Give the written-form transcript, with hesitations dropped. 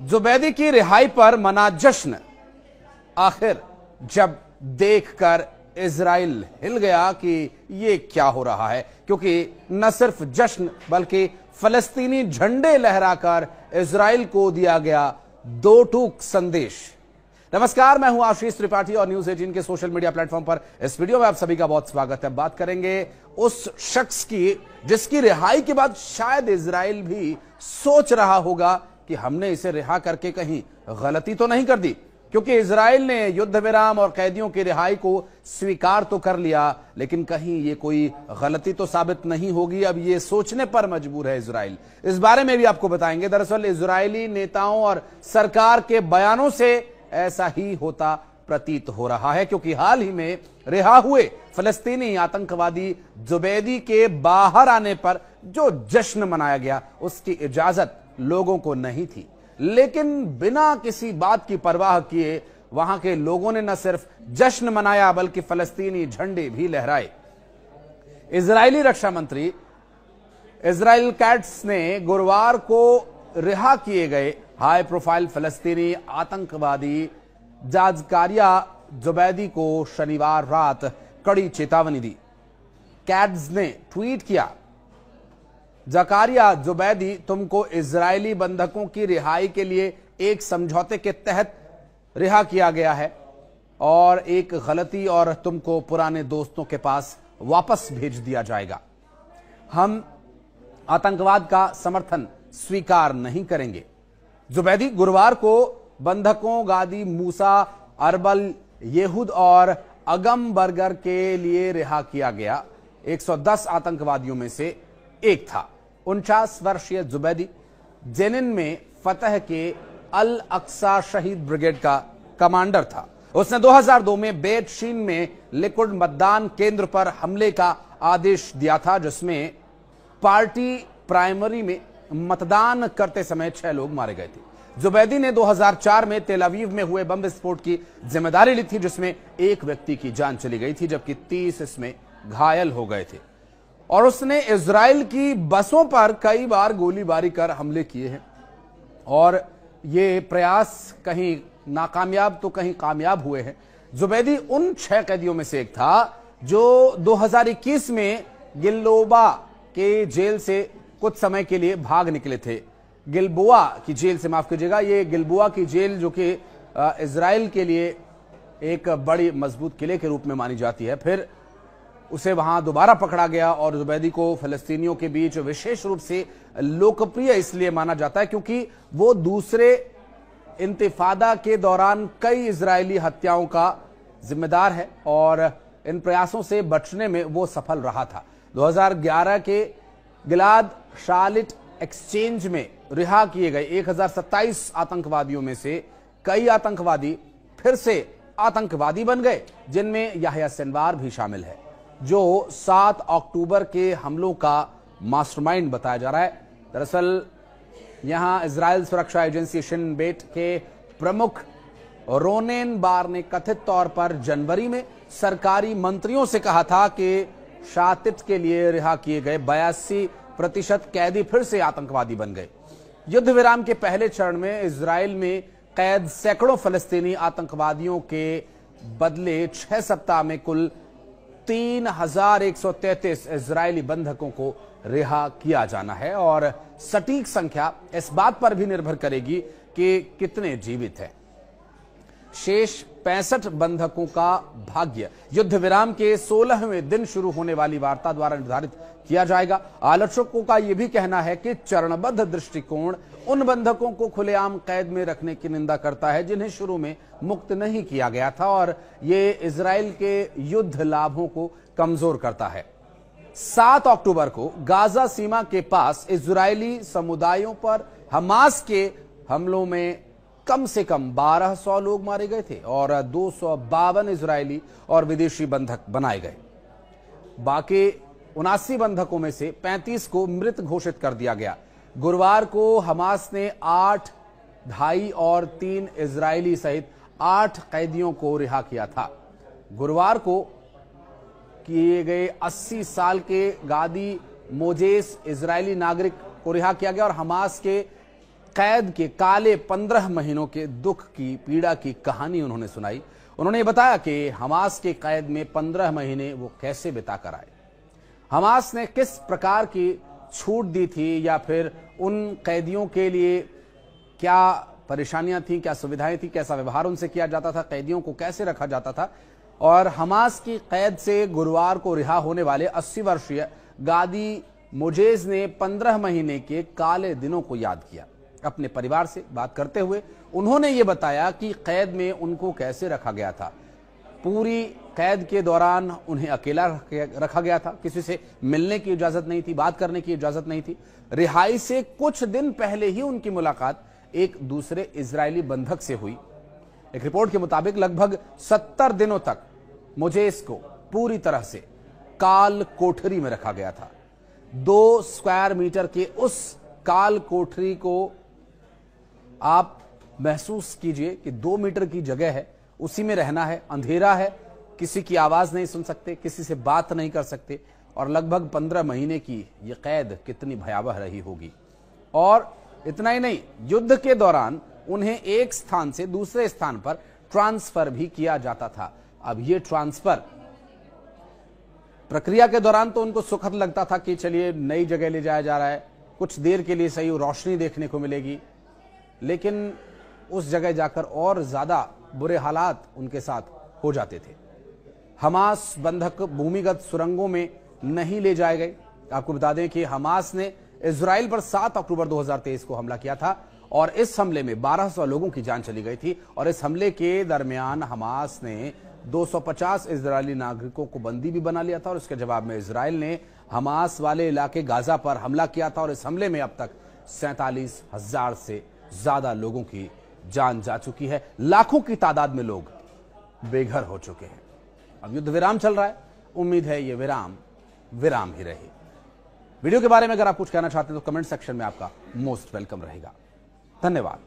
जुबैदी की रिहाई पर मना जश्न। आखिर जब देखकर इजराइल हिल गया कि ये क्या हो रहा है, क्योंकि न सिर्फ जश्न बल्कि फलस्तीनी झंडे लहराकर इजराइल को दिया गया दो टूक संदेश। नमस्कार, मैं हूं आशीष त्रिपाठी और न्यूज 18 के सोशल मीडिया प्लेटफॉर्म पर इस वीडियो में आप सभी का बहुत स्वागत है। बात करेंगे उस शख्स की जिसकी रिहाई के बाद शायद इजराइल भी सोच रहा होगा कि हमने इसे रिहा करके कहीं गलती तो नहीं कर दी, क्योंकि इजराइल ने युद्ध विराम और कैदियों की रिहाई को स्वीकार तो कर लिया, लेकिन कहीं ये कोई गलती तो साबित नहीं होगी। अब ये सोचने पर मजबूर है इजराइल। इस बारे में भी आपको बताएंगे। दरअसल इजरायली नेताओं और सरकार के बयानों से ऐसा ही होता प्रतीत हो रहा है, क्योंकि हाल ही में रिहा हुए फलस्तीनी आतंकवादी जुबैदी के बाहर आने पर जो जश्न मनाया गया उसकी इजाजत लोगों को नहीं थी, लेकिन बिना किसी बात की परवाह किए वहां के लोगों ने न सिर्फ जश्न मनाया बल्कि फलस्तीनी झंडे भी लहराए। इजरायली रक्षा मंत्री इजराइल कैट्स ने गुरुवार को रिहा किए गए हाई प्रोफाइल फलस्तीनी आतंकवादी जाकारिया जुबैदी को शनिवार रात कड़ी चेतावनी दी। कैट्स ने ट्वीट किया, जाकारिया जुबैदी, तुमको इजरायली बंधकों की रिहाई के लिए एक समझौते के तहत रिहा किया गया है और एक गलती और तुमको पुराने दोस्तों के पास वापस भेज दिया जाएगा। हम आतंकवाद का समर्थन स्वीकार नहीं करेंगे। जुबैदी गुरुवार को बंधकों गादी मूसा, अरबल, येहूद और अगम बर्गर के लिए रिहा किया गया 110 आतंकवादियों में से एक था। 49 वर्षीय जुबैदी जेनिन में फतह के अल अक्सा शहीद ब्रिगेड का कमांडर था। उसने 2002 में बेत शीन में लिकुड मतदान केंद्र पर हमले का आदेश दिया था, जिसमें पार्टी प्राइमरी में मतदान करते समय 6 लोग मारे गए थे। जुबैदी ने 2004 में तेल अवीव में हुए बम विस्फोट की जिम्मेदारी ली थी, जिसमें एक व्यक्ति की जान चली गई थी जबकि 30 इसमें घायल हो गए थे। और उसने इजराइल की बसों पर कई बार गोलीबारी कर हमले किए हैं और ये प्रयास कहीं नाकामयाब तो कहीं कामयाब हुए हैं। जुबैदी उन 6 कैदियों में से एक था जो 2021 में गिल्बोआ के जेल से कुछ समय के लिए भाग निकले थे। गिल्बोआ की जेल से, माफ कीजिएगा, ये गिल्बोआ की जेल जो कि इजराइल के लिए एक बड़ी मजबूत किले के रूप में मानी जाती है, फिर उसे वहां दोबारा पकड़ा गया। और जुबैदी को फलस्तीनियों के बीच विशेष रूप से लोकप्रिय इसलिए माना जाता है क्योंकि वो दूसरे इंतिफादा के दौरान कई इजरायली हत्याओं का जिम्मेदार है और इन प्रयासों से बचने में वो सफल रहा था। 2011 के गिलाद शालिट एक्सचेंज में रिहा किए गए 1027 आतंकवादियों में से कई आतंकवादी फिर से आतंकवादी बन गए, जिनमें याह्या सिनवार भी शामिल है, जो 7 अक्टूबर के हमलों का मास्टरमाइंड बताया जा रहा है। दरअसल यहां इजराइल सुरक्षा एजेंसी शिन बेट के प्रमुख रोनेन बार ने कथित तौर पर जनवरी में सरकारी मंत्रियों से कहा था कि शातित के लिए रिहा किए गए 82% कैदी फिर से आतंकवादी बन गए। युद्ध विराम के पहले चरण में इजराइल में कैद सैकड़ों फलस्तीनी आतंकवादियों के बदले 6 सप्ताह में कुल 3133 इजरायली बंधकों को रिहा किया जाना है और सटीक संख्या इस बात पर भी निर्भर करेगी कि कितने जीवित हैं। शेष 65 बंधकों का भाग्य युद्ध विराम के 16वें दिन शुरू होने वाली वार्ता द्वारा निर्धारित किया जाएगा। आलोचकों का यह भी कहना है कि चरणबद्ध दृष्टिकोण उन बंधकों को खुलेआम कैद में रखने की निंदा करता है जिन्हें शुरू में मुक्त नहीं किया गया था और ये इजराइल के युद्ध लाभों को कमजोर करता है। 7 अक्टूबर को गाजा सीमा के पास इजरायली समुदायों पर हमास के हमलों में कम से कम 1200 लोग मारे गए थे और 252 इजरायली और विदेशी बंधक बनाए गए। बाकी 79 बंधकों में से 35 को मृत घोषित कर दिया गया। गुरुवार को हमास ने 8 ढाई और 3 इजरायली सहित 8 कैदियों को रिहा किया था। गुरुवार को किए गए 80 साल के गादी मोजेस इजरायली नागरिक को रिहा किया गया और हमास के कैद के काले 15 महीनों के दुख की, पीड़ा की कहानी उन्होंने सुनाई। उन्होंने बताया कि हमास के कैद में 15 महीने वो कैसे बिता कर आए, हमास ने किस प्रकार की छूट दी थी, या फिर उन कैदियों के लिए क्या परेशानियां थी, क्या सुविधाएं थी, कैसा व्यवहार उनसे किया जाता था, कैदियों को कैसे रखा जाता था। और हमास की कैद से गुरुवार को रिहा होने वाले 80 वर्षीय गादी मोजेज ने 15 महीने के काले दिनों को याद किया। अपने परिवार से बात करते हुए उन्होंने ये बताया कि कैद में उनको कैसे रखा गया था। पूरी कैद के दौरान उन्हें अकेला रखा गया था, किसी से मिलने की इजाजत नहीं थी, बात करने की इजाजत नहीं थी। रिहाई से कुछ दिन पहले ही उनकी मुलाकात एक दूसरे इजरायली बंधक से हुई। एक रिपोर्ट के मुताबिक लगभग 70 दिनों तक मोजेस को पूरी तरह से काल कोठरी में रखा गया था। 2 स्क्वायर मीटर के उस काल कोठरी को आप महसूस कीजिए कि 2 मीटर की जगह है, उसी में रहना है, अंधेरा है, किसी की आवाज नहीं सुन सकते, किसी से बात नहीं कर सकते। और लगभग 15 महीने की ये कैद कितनी भयावह रही होगी। और इतना ही नहीं, युद्ध के दौरान उन्हें एक स्थान से दूसरे स्थान पर ट्रांसफर भी किया जाता था। अब ये ट्रांसफर प्रक्रिया के दौरान तो उनको सुखद लगता था कि चलिए नई जगह ले जाया जा रहा है, कुछ देर के लिए सही रोशनी देखने को मिलेगी, लेकिन उस जगह जाकर और ज्यादा बुरे हालात उनके साथ हो जाते थे। हमास बंधक भूमिगत सुरंगों में नहीं ले जाए गए। आपको बता दें कि हमास ने इजराइल पर 7 अक्टूबर 2023 को हमला किया था और इस हमले में 1200 लोगों की जान चली गई थी। और इस हमले के दरमियान हमास ने 250 इजरायली नागरिकों को बंदी भी बना लिया था और इसके जवाब में इजराइल ने हमास वाले इलाके गाजा पर हमला किया था और इस हमले में अब तक 47,000 से ज्यादा लोगों की जान जा चुकी है। लाखों की तादाद में लोग बेघर हो चुके हैं। अब युद्ध विराम चल रहा है, उम्मीद है ये विराम ही रहे। वीडियो के बारे में अगर आप कुछ कहना चाहते हैं तो कमेंट सेक्शन में आपका मोस्ट वेलकम रहेगा। धन्यवाद।